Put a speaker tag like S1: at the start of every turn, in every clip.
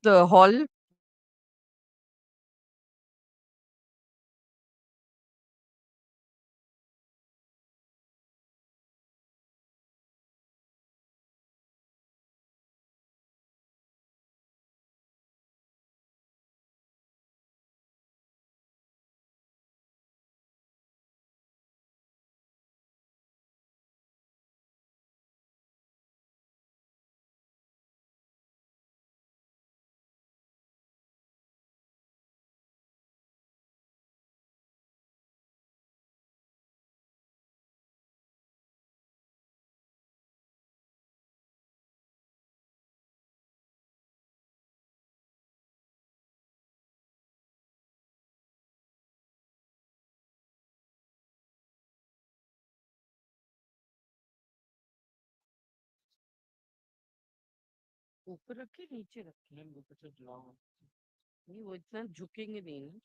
S1: the hall. ऊपर रखे नीचे रखे हैं वो तो नहीं वो इतना झुकेंगे नहीं ना.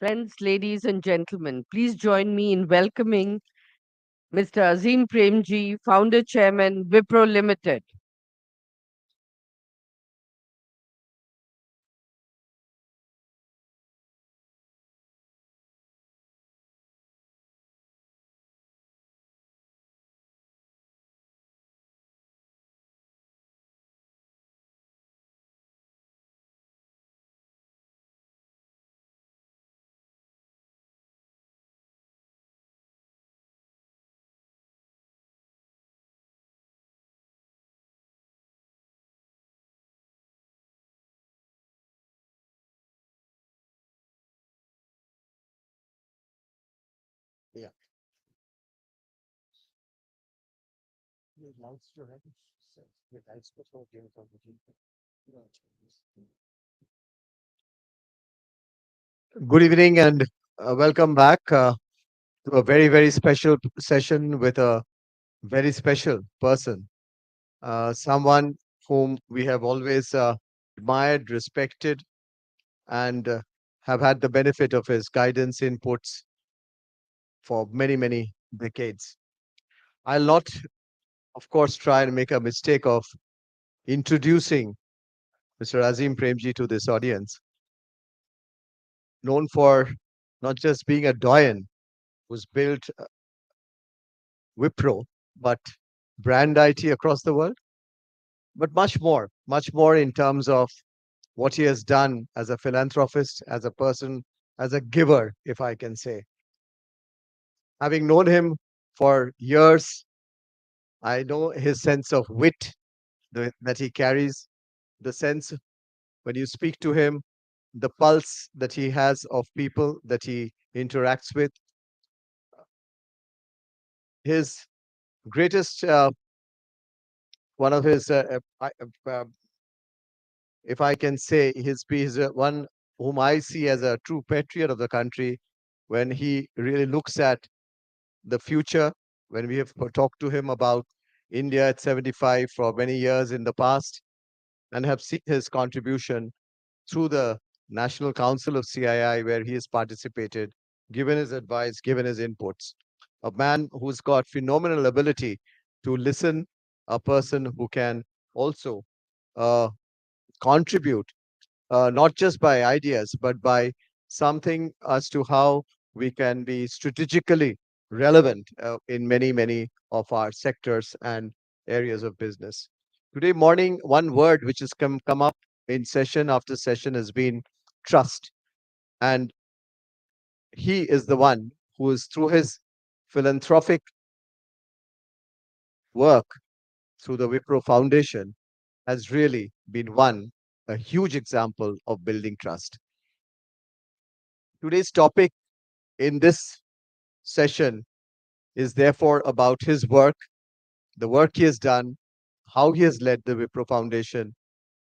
S1: Friends, ladies and gentlemen, please join me in welcoming Mr. Azim Premji, founder chairman, Wipro Limited.
S2: Yeah. Your lights to have your lights to show game from the Good evening and welcome back to a very, very special session with a very special person, someone whom we have always admired, respected, and have had the benefit of his guidance, inputs for many, many decades. I'll not, of course, try and make a mistake of introducing Mr. Azim Premji to this audience, known for not just being a doyen who's built Wipro, but brand IT across the world, but much more in terms of what he has done as a philanthropist, as a person, as a giver, if I can say. Having known him for years, I know his sense of wit that he carries, the sense when you speak to him, the pulse that he has of people that he interacts with. His greatest, one of his if I can say, he's one whom I see as a true patriot of the country when he really looks at the future. When we have talked to him about India at 75 for many years in the past and have seen his contribution through the National Council of CII, where he has participated, given his advice, given his inputs. A man who's got phenomenal ability to listen, a person who can also uh, contribute, not just by ideas, but by something as to how we can be strategically relevant in many, many of our sectors and areas of business. Today morning, one word which has come up in session after session has been trust. And he is the one who is, through his philanthropic work through the Wipro Foundation, has really been a huge example of building trust. Today's topic in this session is therefore about his work, the work he has done, how he has led the Wipro Foundation,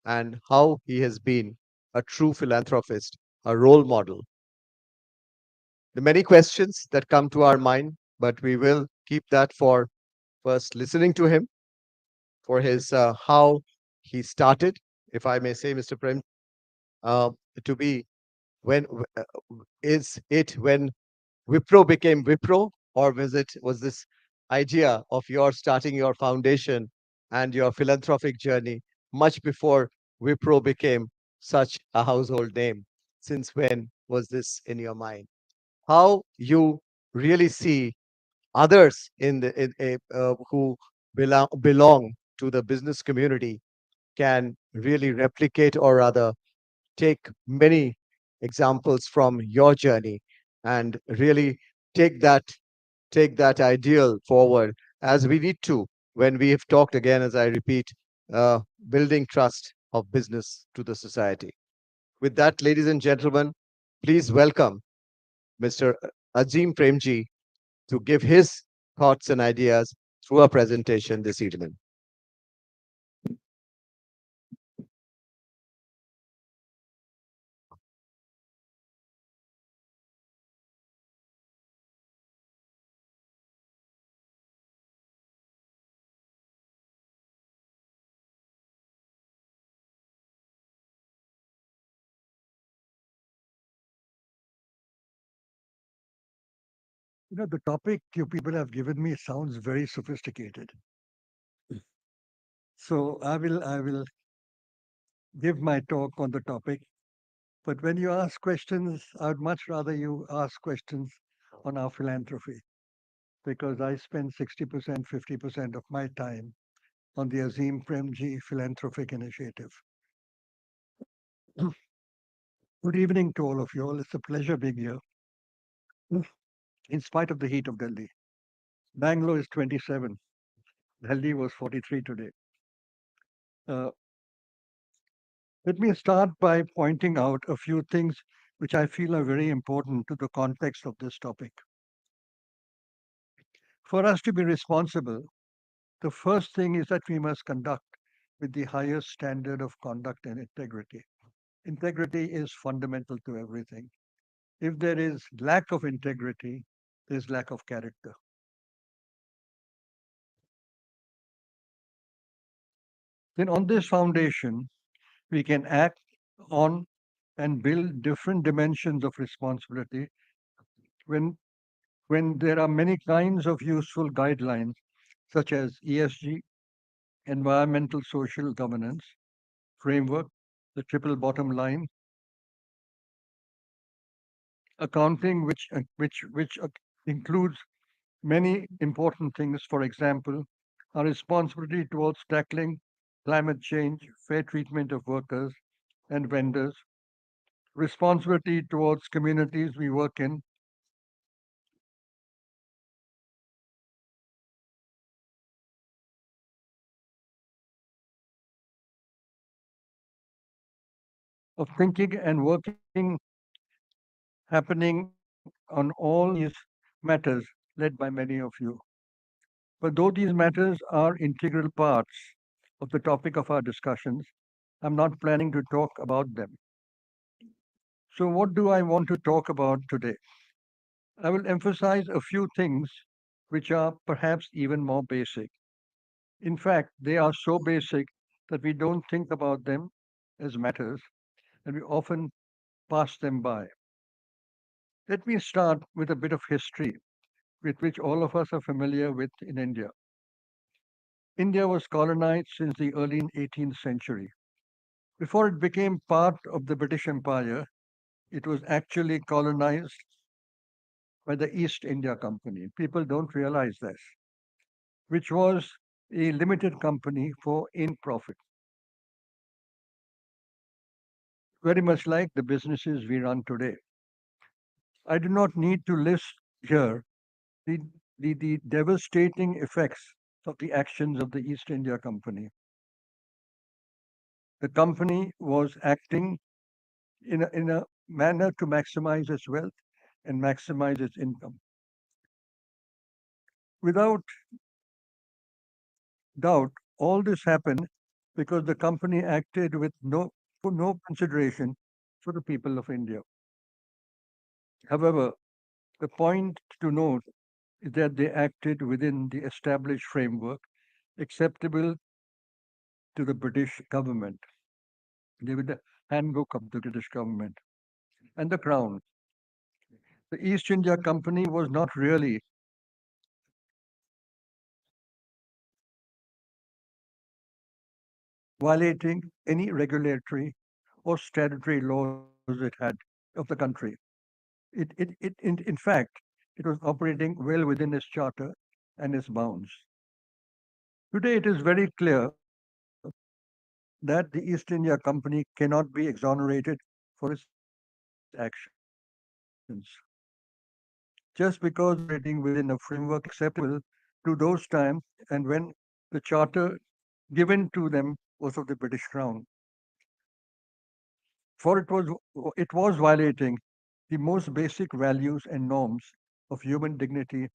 S2: and how he has been a true philanthropist, a role model. The many questions that come to our mind, but we will keep that for first listening to him for his how he started, if I may say, Mr. Prem, uh, to be when is it when Wipro became Wipro, or was this idea of your starting your foundation and your philanthropic journey much before Wipro became such a household name? Since when was this in your mind? How you really see others who belong to the business community can really replicate or rather take many examples from your journey and really take that take that ideal forward as we need to when we have talked again, as I repeat, building trust of business to the society. With that, ladies and gentlemen, please welcome Mr. Azim Premji to give his thoughts and ideas through a presentation this evening.
S3: The topic you people have given me sounds very sophisticated. So I will give my talk on the topic. But when you ask questions, I would much rather you ask questions on our philanthropy because I spend 60%, 50% of my time on the Azim Premji Philanthropic Initiative. Good evening to all of you all. It's a pleasure being here in spite of the heat of Delhi. Bangalore is 27. Delhi was 43 today. Uh, Let me start by pointing out a few things which I feel are very important to the context of this topic. For us to be responsible, the first thing is that we must conduct with the highest standard of conduct and integrity. Integrity is fundamental to everything. If there is lack of integrity, there's lack of character. Then, on this foundation, we can act on and build different dimensions of responsibility when when there are many kinds of useful guidelines, such as ESG, environmental social governance framework, the triple bottom line, accounting, which includes many important things. For example, our responsibility towards tackling climate change, fair treatment of workers and vendors, responsibility towards communities we work in, of thinking and working happening on all these matters led by many of you. But though these matters are integral parts of the topic of our discussions, I'm not planning to talk about them. So, what do I want to talk about today? I will emphasize a few things which are perhaps even more basic. In fact, they are so basic that we don't think about them as matters and we often pass them by. Let me start with a bit of history with which all of us are familiar with in India. India was colonized since the early 18th century. Before it became part of the British Empire, it was actually colonized by the East India Company. People don't realize this, which was a limited company for in profit, very much like the businesses we run today. I do not need to list here the, the devastating effects of the actions of the East India Company. The company was acting in a manner to maximize its wealth and maximize its income. Without doubt, all this happened because the company acted with no consideration for the people of India. However, the point to note is that they acted within the established framework acceptable to the British government. They were the handbook of the British government and the Crown. The East India Company was not really violating any regulatory or statutory laws it had of the country. In fact, it was operating well within its charter and its bounds. Today, it is very clear that the East India Company cannot be exonerated for its actions. Just because it was operating within a framework acceptable to those times and when the charter given to them was of the British Crown. For it was violating the most basic values and norms of human dignity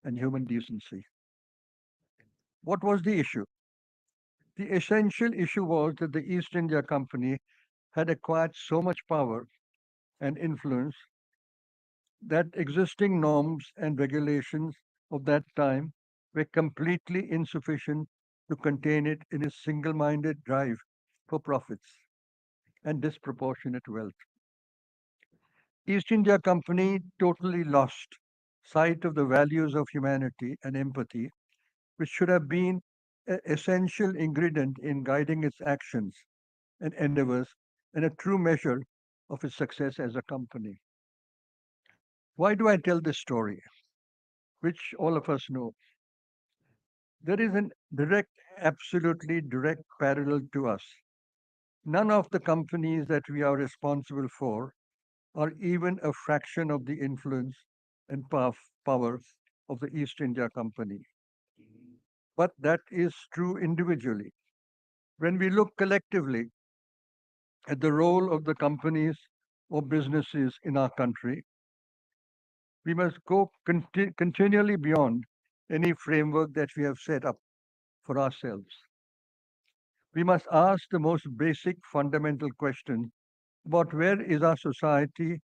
S3: and human decency. What was the issue? The essential issue was that the East India Company had acquired so much power and influence that existing norms and regulations of that time were completely insufficient to contain it in its single minded drive for profits and disproportionate wealth. East India Company totally lost sight of the values of humanity and empathy, which should have been an essential ingredient in guiding its actions and endeavors and a true measure of its success as a company. Why do I tell this story, which all of us know? There is an direct, absolutely direct parallel to us. None of the companies that we are responsible for are even a fraction of the influence and power of the East India Company. But that is true individually. When we look collectively at the role of the companies or businesses in our country, we must go continually beyond any framework that we have set up for ourselves. We must ask the most basic fundamental question about where is our society,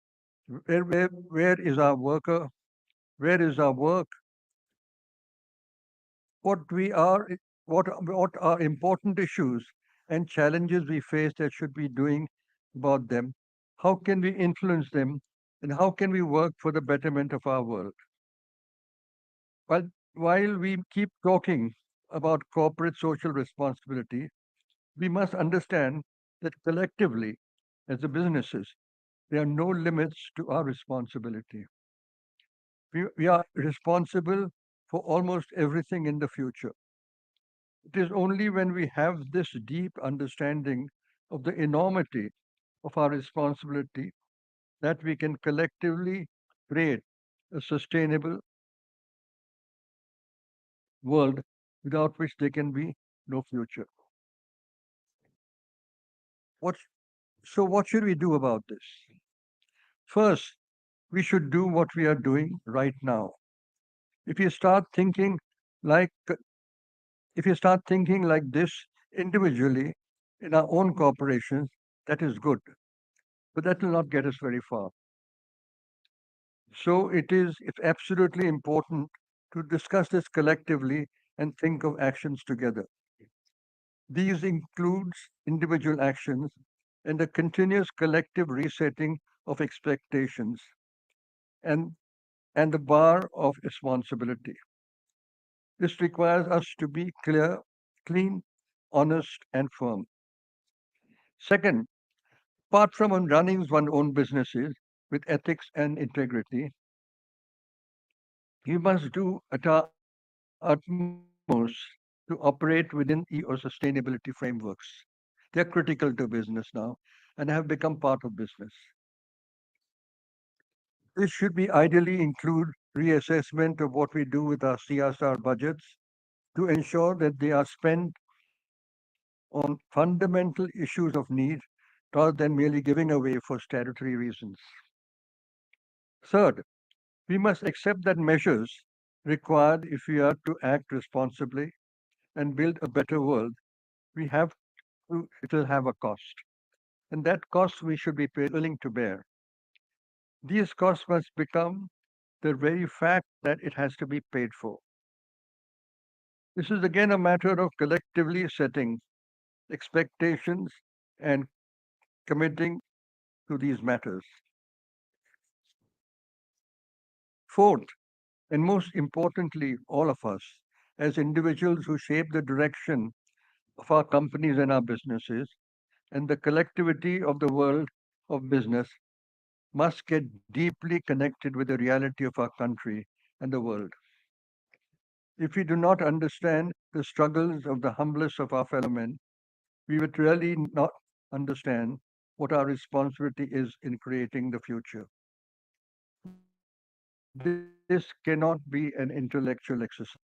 S3: where is our worker, where is our work, what we are, what are important issues and challenges we face that should be doing about them, how can we influence them, and how can we work for the betterment of our world. While we keep talking about corporate social responsibility, we must understand that collectively, as a businesses, there are no limits to our responsibility. We are responsible for almost everything in the future. It is only when we have this deep understanding of the enormity of our responsibility that we can collectively create a sustainable world without which there can be no future. What, so, what should we do about this? First, we should do what we are doing right now. If you start thinking like if you start thinking like this individually, in our own corporations, that is good, but that will not get us very far. So it's absolutely important to discuss this collectively and think of actions together. These includes individual actions and a continuous collective resetting of expectations and, and the bar of responsibility. This requires us to be clear, clean, honest, and firm. Second, apart from on running one's own businesses with ethics and integrity, we must do at our utmost to operate within E or sustainability frameworks. They are critical to business now and have become part of business. This should be ideally include reassessment of what we do with our CSR budgets to ensure that they are spent on fundamental issues of need rather than merely giving away for statutory reasons. Third, we must accept that measures required if we are to act responsibly and build a better world, we have it will have a cost. And that cost we should be willing to bear. These costs must become the very fact that it has to be paid for. This is again a matter of collectively setting expectations and committing to these matters. Fourth, and most importantly, all of us, as individuals who shape the direction of our companies and our businesses, and the collectivity of the world of business, must get deeply connected with the reality of our country and the world. If we do not understand the struggles of the humblest of our fellow men, we would really not understand what our responsibility is in creating the future. This cannot be an intellectual exercise.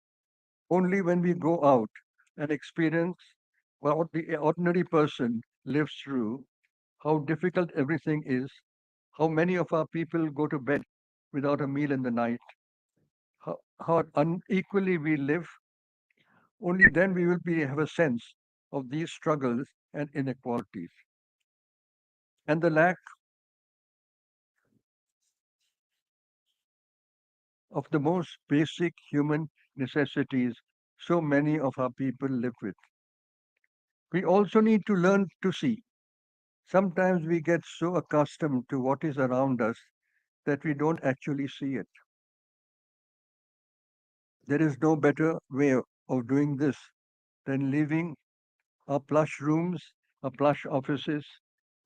S3: Only when we go out and experience what the ordinary person lives through, how difficult everything is, how many of our people go to bed without a meal in the night, how unequally we live, only then we will have a sense of these struggles and inequalities and the lack of the most basic human necessities so many of our people live with. We also need to learn to see. Sometimes we get so accustomed to what is around us that we don't actually see it. There is no better way of doing this than leaving our plush rooms, our plush offices,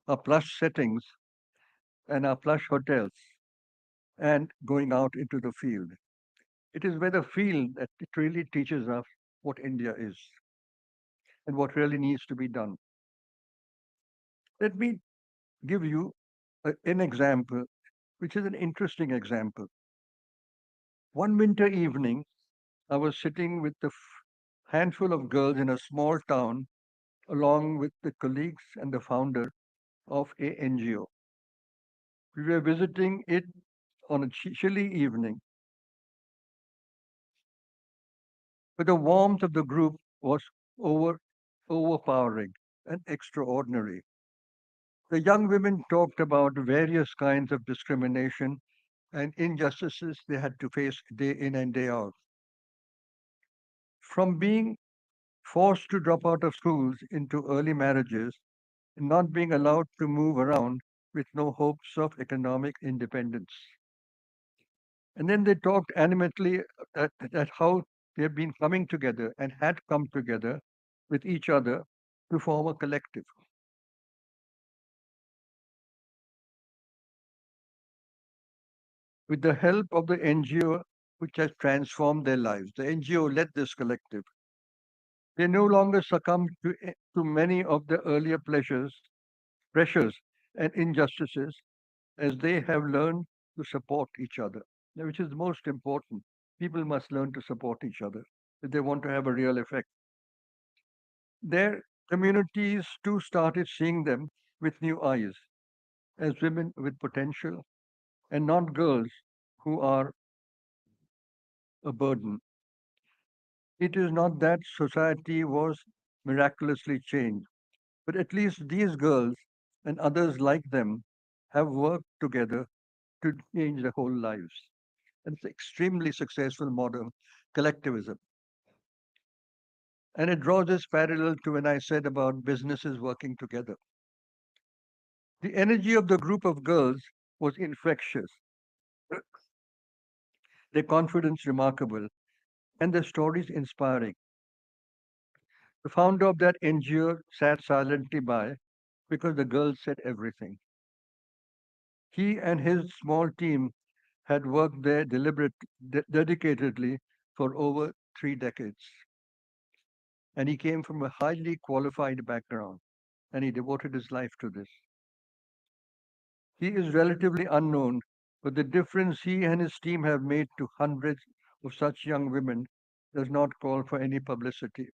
S3: our plush settings, and our plush hotels and going out into the field. It is where the field that it really teaches us what India is and what really needs to be done. Let me give you an example, which is an interesting example. One winter evening, I was sitting with a handful of girls in a small town, along with the colleagues and the founder of a NGO. We were visiting it on a chilly evening, but the warmth of the group was over, overpowering and extraordinary. The young women talked about various kinds of discrimination and injustices they had to face day in and day out. From being forced to drop out of schools into early marriages and not being allowed to move around with no hopes of economic independence. And then they talked animatedly at how they had been coming together and had come together with each other to form a collective. With the help of the NGO, which has transformed their lives. The NGO led this collective. They no longer succumb to many of the earlier pressures, and injustices as they have learned to support each other, which is most important. People must learn to support each other if they want to have a real effect. Their communities too started seeing them with new eyes as women with potential and not girls who are a burden. It is not that society was miraculously changed, But at least these girls and others like them have worked together to change their whole lives. And it's extremely successful modern collectivism. And it draws this parallel to when I said about businesses working together. The energy of the group of girls was infectious, their confidence remarkable, and their stories inspiring. The founder of that NGO sat silently by because the girls said everything. He and his small team had worked there dedicatedly for over 3 decades. And he came from a highly qualified background, and he devoted his life to this. He is relatively unknown, but the difference he and his team have made to hundreds of such young women does not call for any publicity.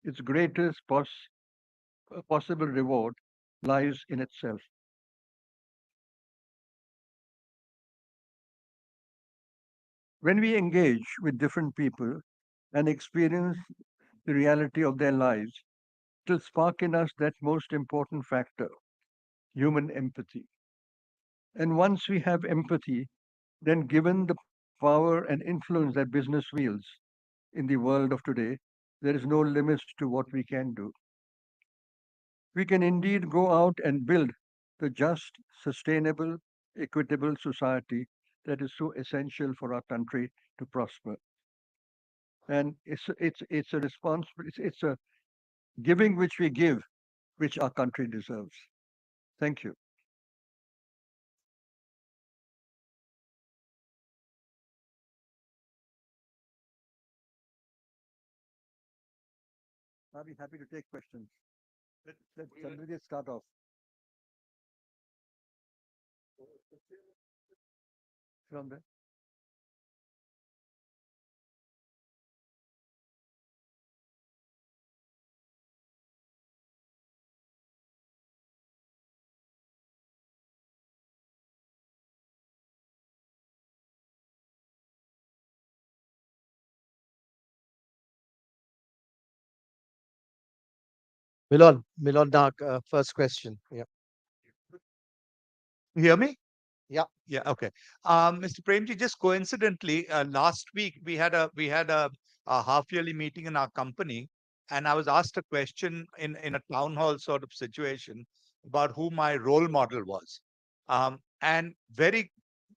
S3: Its greatest possible reward lies in itself. When we engage with different people and experience the reality of their lives, it will spark in us that most important factor, human empathy. And once we have empathy, then given the power and influence that business wields in the world of today, there is no limit to what we can do. We can indeed go out and build the just, sustainable, equitable society that is so essential for our country to prosper. And it's a responsibility, it's a giving which we give, which our country deserves. Thank you. I'll be happy to take questions. Let somebody start off from there.
S2: Milon, first question. Yeah.
S4: You hear me?
S2: Yeah.
S4: Yeah, okay. Mr. Premji, just coincidentally, last week we had a half yearly meeting in our company, and I was asked a question in a town hall sort of situation about who my role model was. And very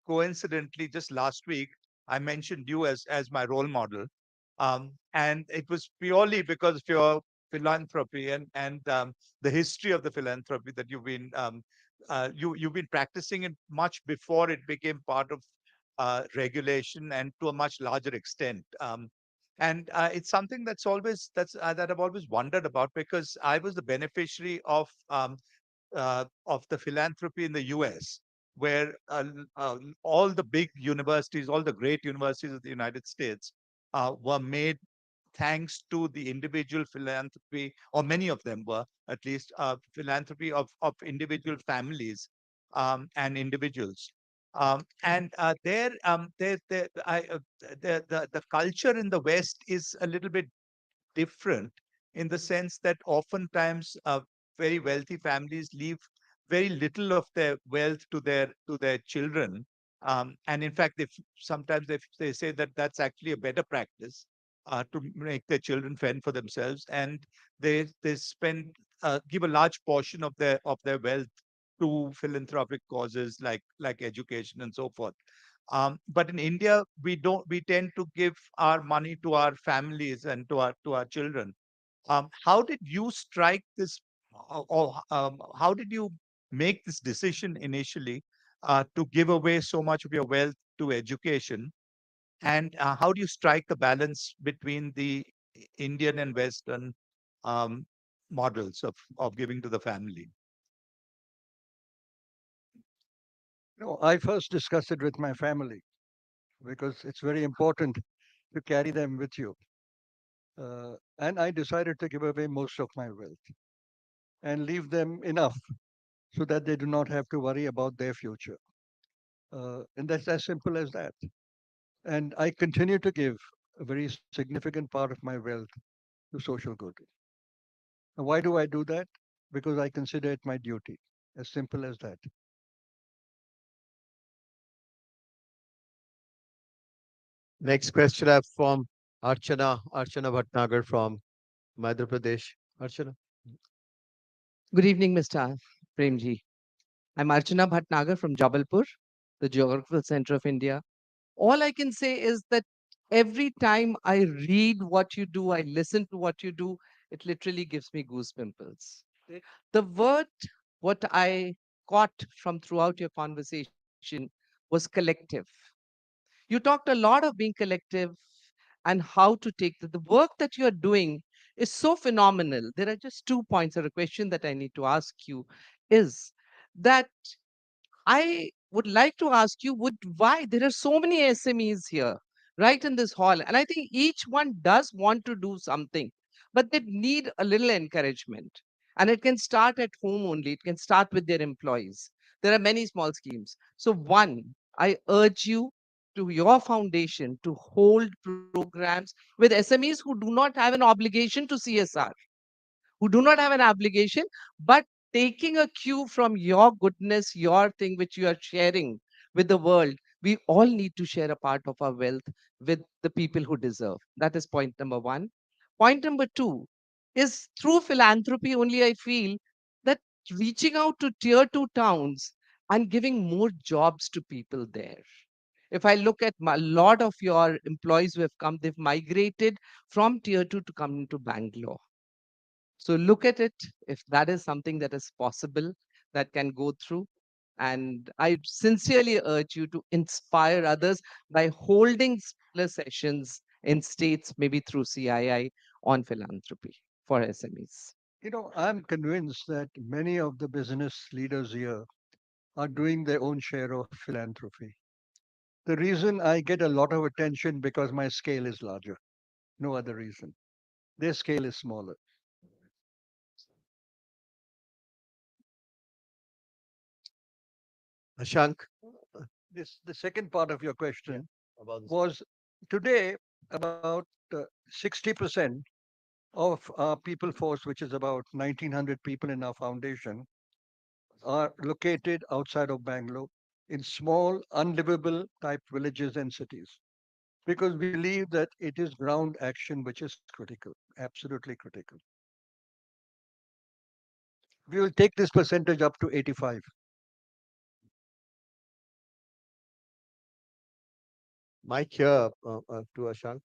S4: coincidentally, just last week, I mentioned you as my role model. And it was purely because of your philanthropy and the history of the philanthropy that you've been practicing it much before it became part of regulation and to a much larger extent. And it's something that I've always wondered about because I was the beneficiary of the philanthropy in the U.S., where all the big universities, all the great universities of the United States, were made thanks to the individual philanthropy, or many of them were at least philanthropy of individual families and individuals. And the culture in the West is a little bit different in the sense that oftentimes very wealthy families leave very little of their wealth to their children, and in fact sometimes they say that that's actually a better practice to make their children fend for themselves, and they spend give a large portion of their wealth to philanthropic causes like education and so forth. But in India, we tend to give our money to our families and to our children. How did you strike this, or how did you make this decision initially to give away so much of your wealth to education? And how do you strike the balance between the Indian and Western um, models of giving to the family?
S3: No, I first discussed it with my family because it's very important to carry them with you. And I decided to give away most of my wealth and leave them enough so that they do not have to worry about their future. And that's as simple as that. And I continue to give a very significant part of my wealth to social good. Now, why do I do that? because I consider it my duty. As simple as that.
S2: Next question I have from Archana Bhatnagar from Madhya Pradesh. Archana.
S5: Good evening, Mr. Premji. I'm Archana Bhatnagar from Jabalpur, the geographical center of India. All I can say is that every time I read what you do, I listen to what you do, it literally gives me goosepimples. The word, what I caught from throughout your conversation was collective. You talked a lot of being collective and how to take the work that you're doing is so phenomenal. There are just 2 points or a question that I need to ask you is that I would like to ask you would why there are so many SMEs here, right in this hall, and I think each one does want to do something, but they need a little encouragement. And it can start at home only. It can start with their employees. There are many small schemes. So one, I urge you to your foundation to hold programs with SMEs who do not have an obligation to CSR, who do not have an obligation, but taking a cue from your goodness, your thing which you are sharing with the world. We all need to share a part of our wealth with the people who deserve. That is point number one. Point number two is through philanthropy only, I feel that reaching out to tier two towns and giving more jobs to people there. If I look at a lot of your employees who have come, they've migrated from tier two to come into Bangalore. So look at it if that is something that is possible that can go through. And I sincerely urge you to inspire others by holding similar sessions in states, maybe through CII, on philanthropy for SMEs.
S3: I'm convinced that many of the business leaders here are doing their own share of philanthropy. The reason I get a lot of attention because my scale is larger. No other reason. Their scale is smaller.
S2: Ashank.
S3: The second part of your
S2: Yeah.
S3: question
S2: About this.
S3: was today about 60% of our people force, which is about 1900 people in our foundation, are located outside of Bangalore in small, unlivable type villages and cities. Because we believe that it is ground action which is critical, absolutely critical. We will take this percentage up to 85.
S2: Mike here to Ashank.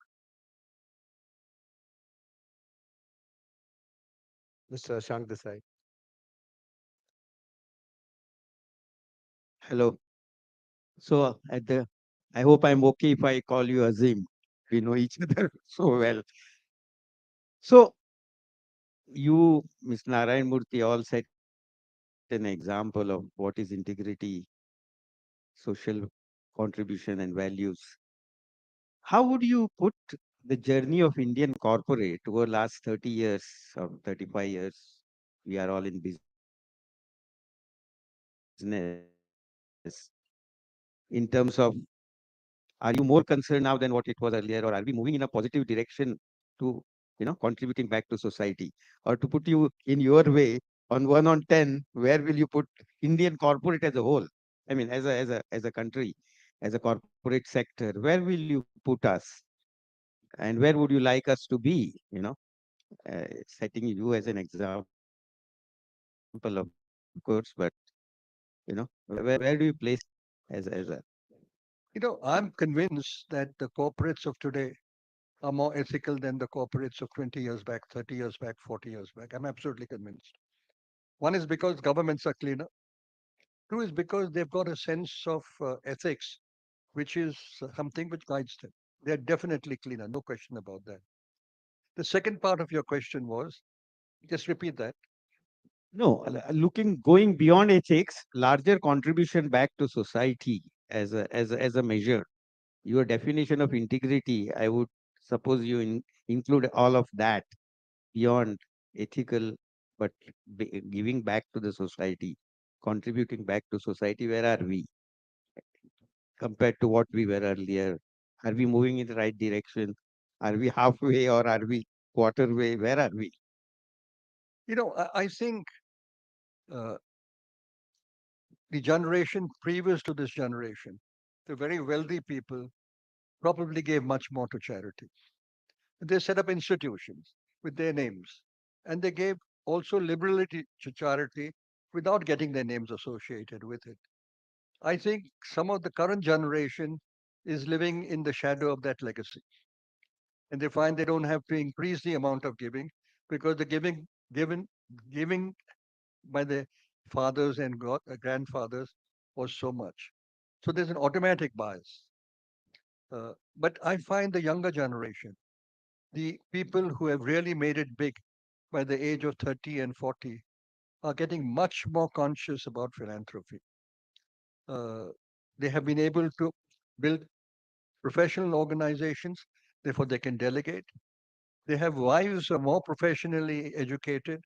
S2: Mr. Ashank Desai.
S6: Hello. So I hope I'm okay if I call you Azim. We know each other so well. So you, Ms. Narayan Murthy, all set an example of what is integrity, social contribution, and values. How would you put the journey of Indian corporate over last 30 years or 35 years? We are all in business in terms of are you more concerned now than what it was earlier, or are we moving in a positive direction to contributing back to society? Or to put you in your way, on 1 on 10, where will you put Indian corporate as a whole? I mean, as a country, as a corporate sector, where will you put us? And where would you like us to be? Setting you as an example, of course, but where do you place as a
S3: I'm convinced that the corporates of today are more ethical than the corporates of 20 years back, 30 years back, 40 years back. I'm absolutely convinced. One is because governments are cleaner. Two is because they've got a sense of ethics, which is something which guides them. They're definitely cleaner, no question about that. The second part of your question was just repeat that.
S6: No, going beyond ethics, larger contribution back to society as a measure. Your definition of integrity, I would suppose include all of that beyond ethical, but giving back to the society, contributing back to society. Where are we compared to what we were earlier? Are we moving in the right direction? Are we halfway or are we quarter way? Where are we?
S3: I think Uh, the generation previous to this generation, the very wealthy people, probably gave much more to charity. They set up institutions with their names, and they gave also liberality to charity without getting their names associated with it. I think some of the current generation is living in the shadow of that legacy, and they find they don't have to increase the amount of giving because the given giving by the fathers and grandfathers was so much. So there's an automatic bias. But I find the younger generation, the people who have really made it big by the age of 30 and 40, are getting much more conscious about philanthropy. Uh, they have been able to build professional organizations, therefore, they can delegate. They have wives who are more professionally educated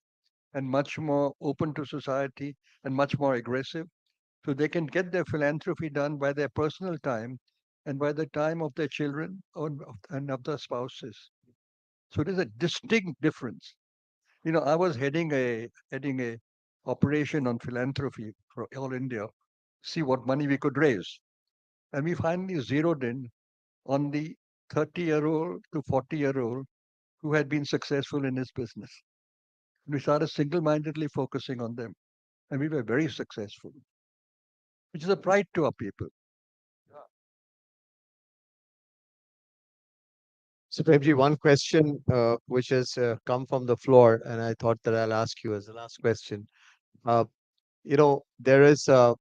S3: and much more open to society and much more aggressive. So they can get their philanthropy done by their personal time and by the time of their children and of their spouses. So there's a distinct difference. I was heading a operation on philanthropy for all India, see what money we could raise. And we finally zeroed in on the 30-year-old to 40-year-old who had been successful in his business. We started single-mindedly focusing on them, and we were very successful, which is a pride to our people.
S2: So, Premji, one question which has come from the floor, and I thought that I'll ask you as the last question. Uh, there is a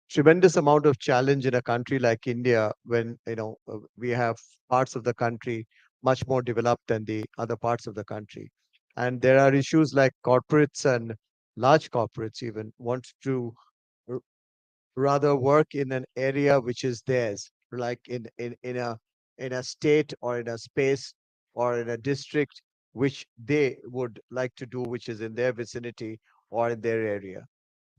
S2: tremendous amount of challenge in a country like India when we have parts of the country much more developed than the other parts of the country, and there are issues like corporates and large corporates even want to rather work in an area which is theirs, like in a state or in a space or in a district which they would like to do, which is in their vicinity or in their area.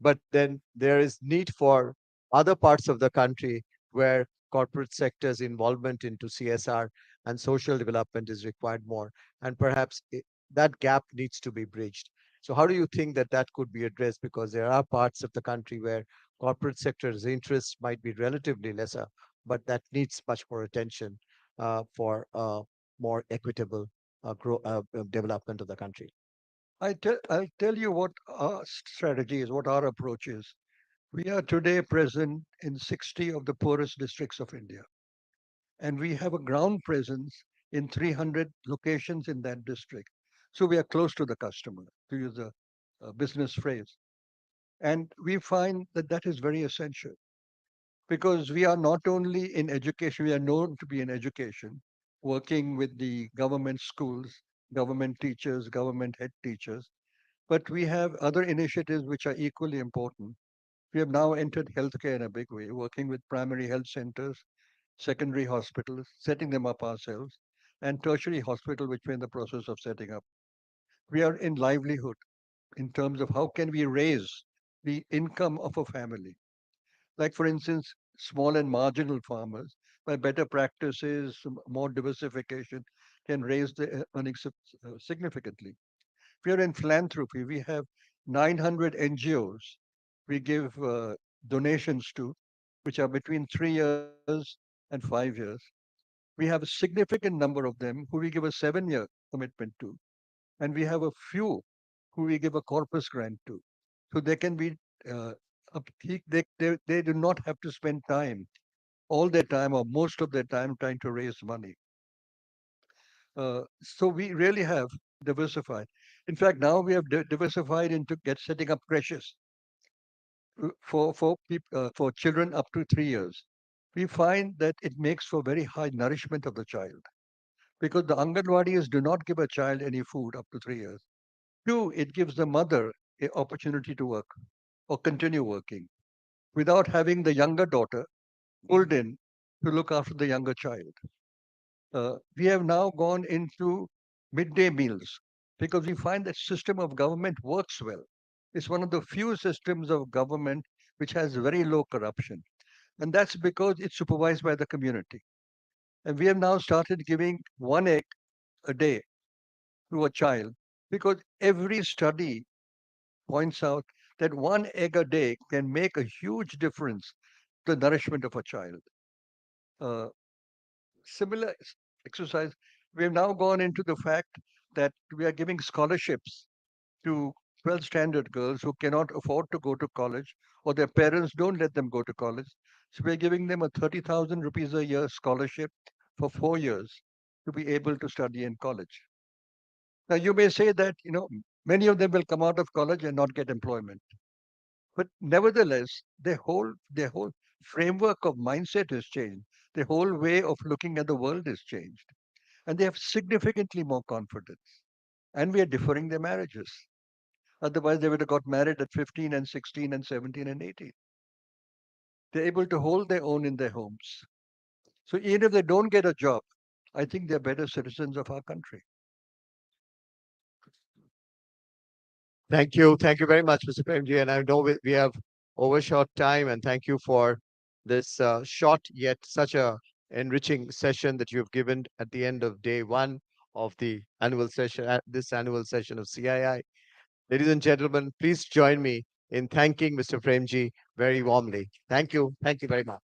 S2: But then there is need for other parts of the country where corporate sector's involvement into CSR and social development is required more, and perhaps that gap needs to be bridged. So how do you think that that could be addressed? Because there are parts of the country where corporate sector's interests might be relatively lesser, but that needs much more attention for more equitable development of the country.
S3: I'll tell you what our strategy is, what our approach is. We are today present in 60 of the poorest districts of India, and we have a ground presence in 300 locations in that district. So we are close to the customer, to use a business phrase. And we find that that is very essential because we are not only in education, we are known to be in education, working with the government schools, government teachers, government head teachers, but we have other initiatives which are equally important. We have now entered healthcare in a big way, working with primary health centers, secondary hospitals, setting them up ourselves, and tertiary hospital, which we're in the process of setting up. We are in livelihood in terms of how can we raise the income of a family. Like, for instance, small and marginal farmers, by better practices, more diversification, can raise the earnings significantly. We are in philanthropy. We have 900 NGOs we give donations to, which are between 3 years and 5 years. We have a significant number of them who we give a 7-year commitment to, and we have a few who we give a corpus grant to. So they can be uh, they do not have to spend time, all their time or most of their time, trying to raise money. So we really have diversified. In fact, now we have diversified into get setting up creches for children up to 3 years. We find that it makes for very high nourishment of the child because the Anganwadis do not give a child any food up to 3 years. Two, it gives the mother an opportunity to work or continue working without having the younger daughter pulled in to look after the younger child. We have now gone into midday meals because we find that system of government works well. It's one of the few systems of government which has very low corruption. And that's because it's supervised by the community. And we have now started giving 1 egg a day to a child because every study points out that one egg a day can make a huge difference to the nourishment of a child. Uh, Similar exercise, we have now gone into the fact that we are giving scholarships to 12th standard girls who cannot afford to go to college or their parents don't let them go to college. So we're giving them a 30,000 rupees a year scholarship for 4 years to be able to study in college. Now you may say that, many of them will come out of college and not get employment. But nevertheless, their whole framework of mindset has changed. The whole way of looking at the world has changed. And they have significantly more confidence. And we are deferring their marriages. Otherwise, they would have got married at 15 and 16 and 17 and 18. They're able to hold their own in their homes. So even if they don't get a job, I think they're better citizens of our country.
S2: Thank you very much, Mr. Premji. And I know we have overshot time, and thank you for this short yet such a enriching session that you have given at the end of day one of the annual session, this annual session of CII. Ladies and gentlemen, please join me in thanking Mr. Premji very warmly. Thank you. Thank you very much.